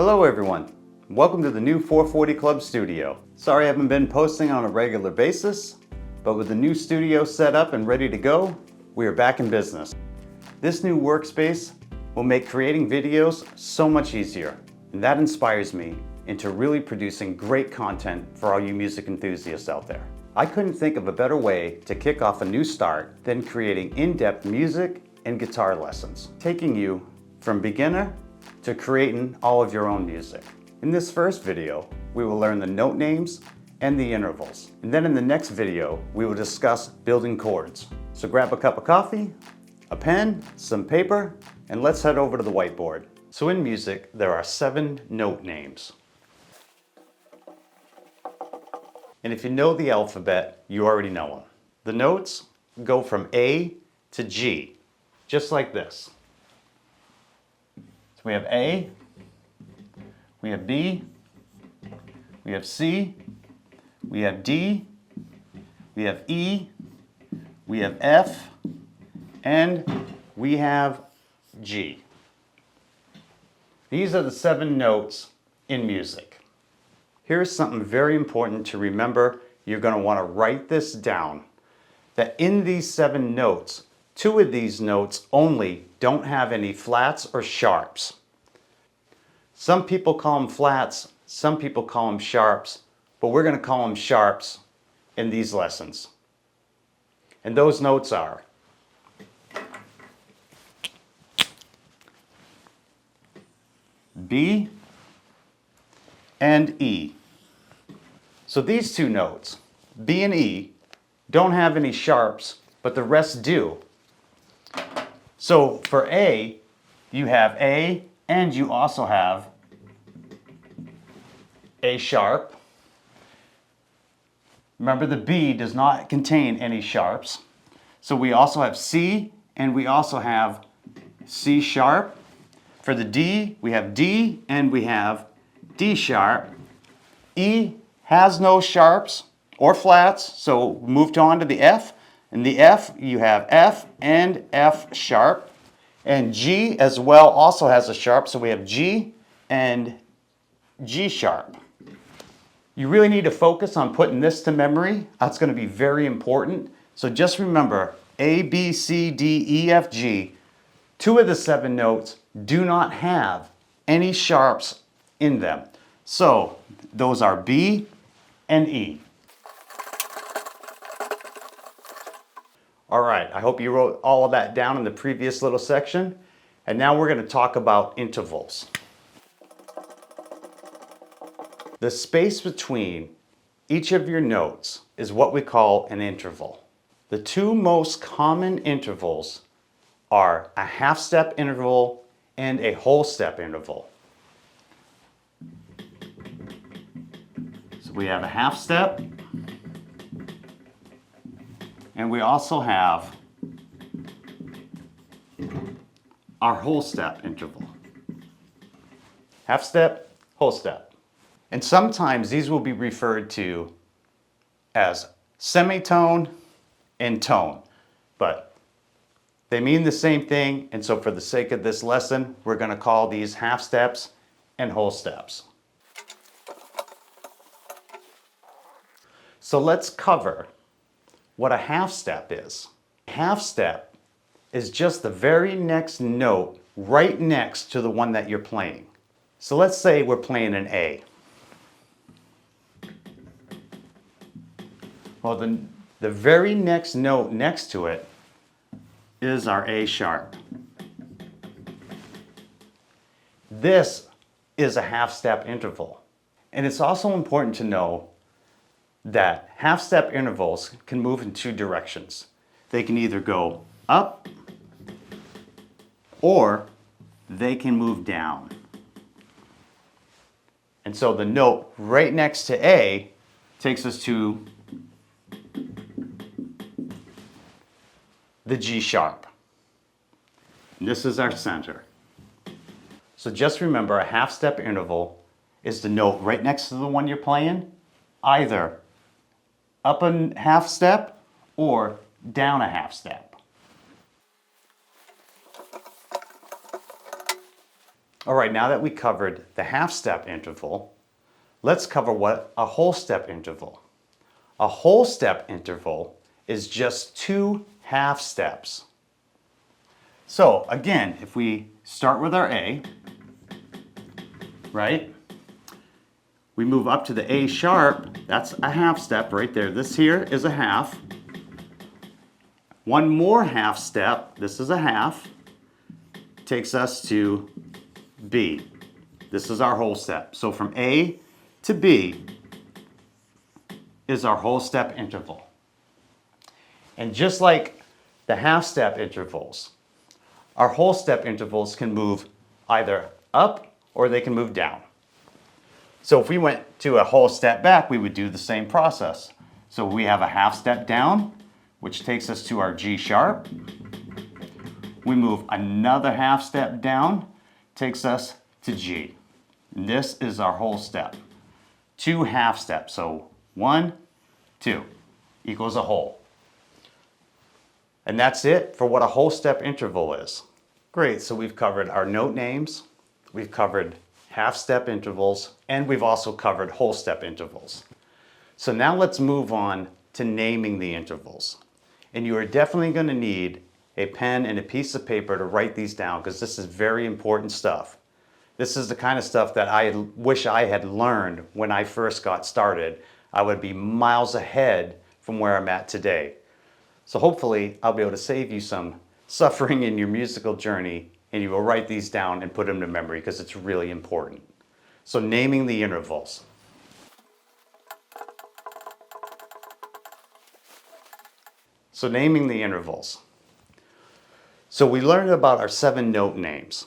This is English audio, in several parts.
Hello everyone, welcome to the new 440 Club studio. Sorry I haven't been posting on a regular basis, but with the new studio set up and ready to go, we are back in business. This new workspace will make creating videos so much easier, and that inspires me into really producing great content for all you music enthusiasts out there. I couldn't think of a better way to kick off a new start than creating in-depth music and guitar lessons, taking you from beginner to creating all of your own music. In this first video, we will learn the note names and the intervals. And then in the next video, we will discuss building chords. So grab a cup of coffee, a pen, some paper, and let's head over to the whiteboard. So in music, there are 7 note names. And if you know the alphabet, you already know them. The notes go from A to G, just like this. So we have A, we have B, we have C, we have D, we have E, we have F, and we have G. These are the 7 notes in music. Here's something very important to remember. You're going to want to write this down. That in these 7 notes, 2 of these notes only don't have any flats or sharps. Some people call them flats, some people call them sharps, but we're going to call them sharps in these lessons. And those notes are B and E. So these 2 notes, B and E, don't have any sharps, but the rest do. So for A, you have A, and you also have A sharp. Remember, the B does not contain any sharps. So we also have C, and we also have C sharp. For the D, we have D, and we have D sharp. E has no sharps or flats, so moved on to the F. In the F, you have F and F sharp. And G as well also has a sharp, so we have G and G sharp. You really need to focus on putting this to memory. That's going to be very important. So just remember, A, B, C, D, E, F, G. 2 of the 7 notes do not have any sharps in them. So those are B and E. All right, I hope you wrote all of that down in the previous little section. And now we're going to talk about intervals. The space between each of your notes is what we call an interval. The 2 most common intervals are a half step interval and a whole step interval. So we have a half step, and we also have our whole step interval. Half step, whole step. And sometimes these will be referred to as semitone and tone, but they mean the same thing, and so for the sake of this lesson, we're going to call these half steps and whole steps. So let's cover what a half step is. Half step is just the very next note right next to the one that you're playing. So let's say we're playing an A. Well, the very next note next to it is our A sharp. This is a half step interval. And it's also important to know that half step intervals can move in 2 directions. They can either go up or they can move down. And so the note right next to A takes us to the G sharp. And this is our center. So just remember, a half step interval is the note right next to the one you're playing, either up a half step or down a half step. All right, now that we covered the half step interval, let's cover what a whole step interval. A whole step interval is just 2 half steps. So again, if we start with our A, right? We move up to the A sharp, that's a half step right there. This here is a half. One more half step, this is a half, takes us to B. This is our whole step. So from A to B is our whole step interval. And just like the half step intervals, our whole step intervals can move either up or they can move down. So if we went to a whole step back, we would do the same process. So we have a half step down, which takes us to our G sharp. We move another half step down, takes us to G. And this is our whole step. 2 half steps, so 1, 2 equals a whole. And that's it for what a whole step interval is. Great, so we've covered our note names, we've covered half step intervals, and we've also covered whole step intervals. So now let's move on to naming the intervals. And you are definitely going to need a pen and a piece of paper to write these down because this is very important stuff. This is the kind of stuff that I wish I had learned when I first got started. I would be miles ahead from where I'm at today. So hopefully I'll be able to save you some suffering in your musical journey and you will write these down and put them to memory because it's really important. So naming the intervals. So naming the intervals. So we learned about our 7 note names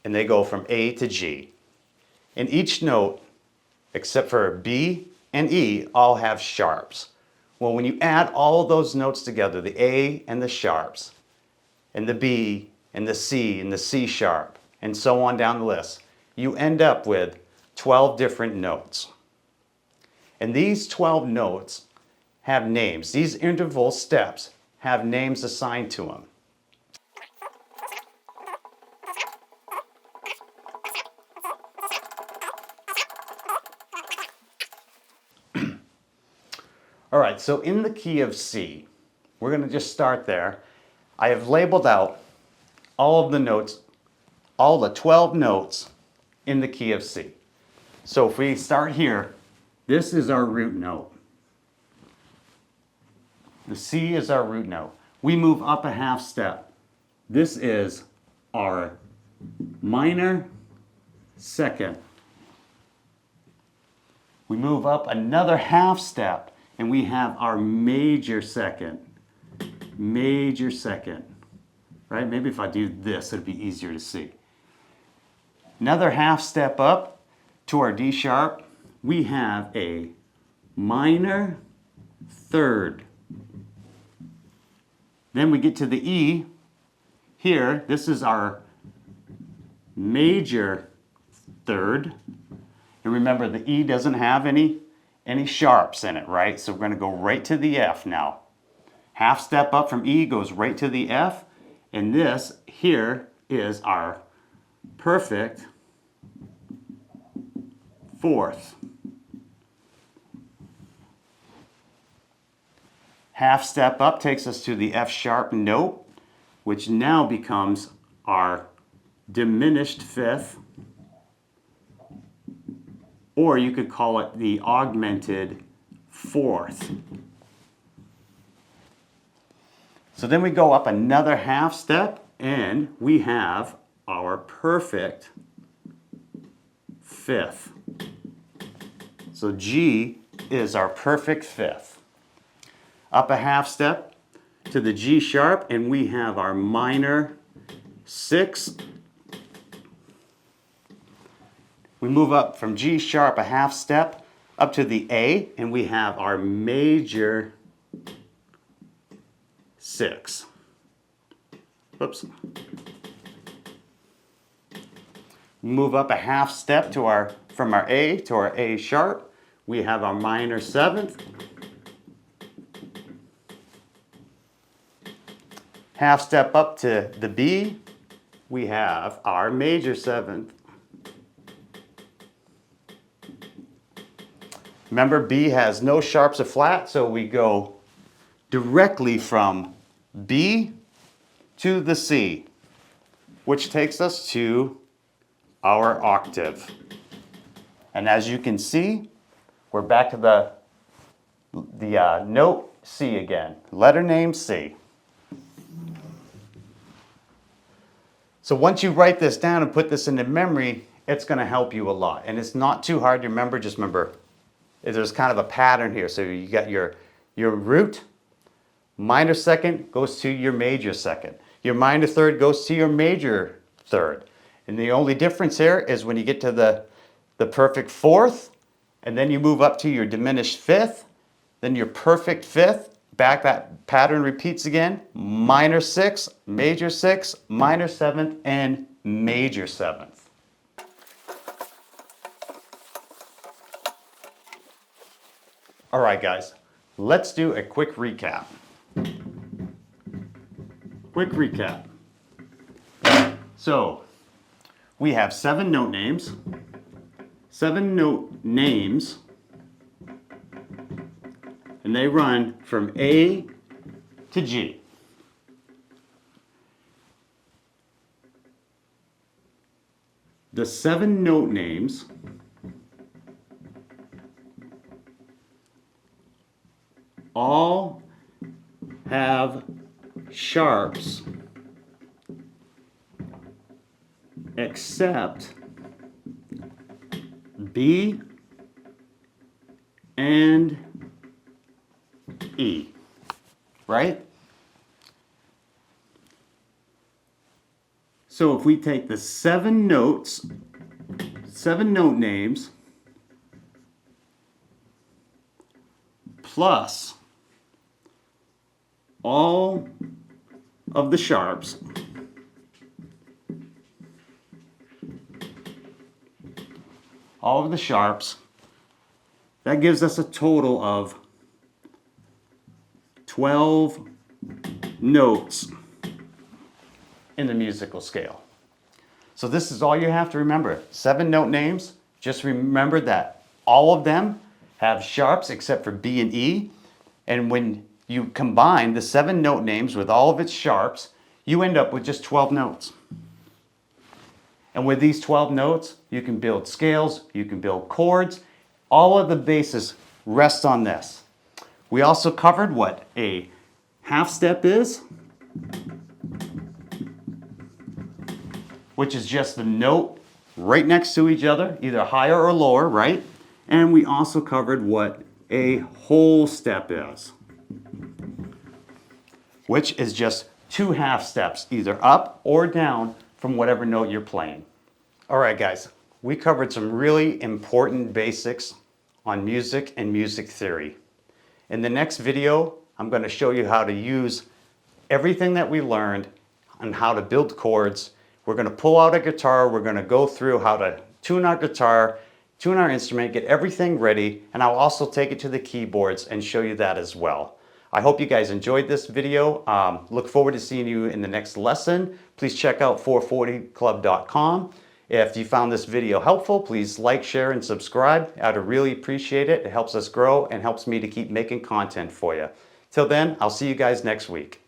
and they go from A to G. And each note, except for B and E, all have sharps. Well, when you add all of those notes together, the A and the sharps, and the B and the C sharp, and so on down the list, you end up with 12 different notes. And these 12 notes have names. These interval steps have names assigned to them. All right, so in the key of C, we're going to just start there. I have labeled out all of the notes, all the 12 notes in the key of C. So if we start here, this is our root note. The C is our root note. We move up a half step. This is our minor second. We move up another half step and we have our major second. Major second. Right? Maybe if I do this, it'd be easier to see. Another half step up to our D sharp, we have a minor third. Then we get to the E. Here, this is our major third. And remember, the E doesn't have any sharps in it, right? So we're going to go right to the F now. Half step up from E goes right to the F. And this here is our perfect fourth. Half step up takes us to the F sharp note, which now becomes our diminished fifth, or you could call it the augmented fourth. So then we go up another half step and we have our perfect fifth. So G is our perfect fifth. Up a half step to the G sharp and we have our minor sixth. We move up from G sharp a half step up to the A and we have our major six. Whoops. Move up a half step to from our A to our A sharp. We have our minor seventh. Half step up to the B. We have our major seventh. Remember, B has no sharps or flat, so we go directly from B to the C, which takes us to our octave. And as you can see, we're back to the note C again, letter name C. So once you write this down and put this into memory, it's going to help you a lot. And it's not too hard to remember. Just remember, there's kind of a pattern here. So you got your root, minor second goes to your major second. Your minor third goes to your major third. And the only difference here is when you get to the perfect fourth, and then you move up to your diminished fifth, then your perfect fifth, back that pattern repeats again, minor sixth, major sixth, minor seventh, and major seventh. All right, guys, let's do a quick recap. Quick recap. So, we have 7 note names. 7 note names, and they run from A to G. The 7 note names all have sharps except B and E, right? So if we take the 7 notes, 7 note names, plus all of the sharps, that gives us a total of 12 notes in the musical scale. So this is all you have to remember. 7 note names. Just remember that all of them have sharps except for B and E. And when you combine the 7 note names with all of its sharps, you end up with just 12 notes. And with these 12 notes, you can build scales, you can build chords. All of the basis rests on this. We also covered what a half step is, which is just the note right next to each other, either higher or lower, right? And we also covered what a whole step is, which is just 2 half steps, either up or down from whatever note you're playing. All right, guys, we covered some really important basics on music and music theory. In the next video, I'm going to show you how to use everything that we learned on how to build chords. We're going to pull out a guitar, we're going to go through how to tune our guitar, tune our instrument, get everything ready, and I'll also take it to the keyboards and show you that as well. I hope you guys enjoyed this video. Look forward to seeing you in the next lesson. Please check out 440club.com. If you found this video helpful, please like, share, and subscribe. I'd really appreciate it. It helps us grow and helps me to keep making content for you. Till then, I'll see you guys next week.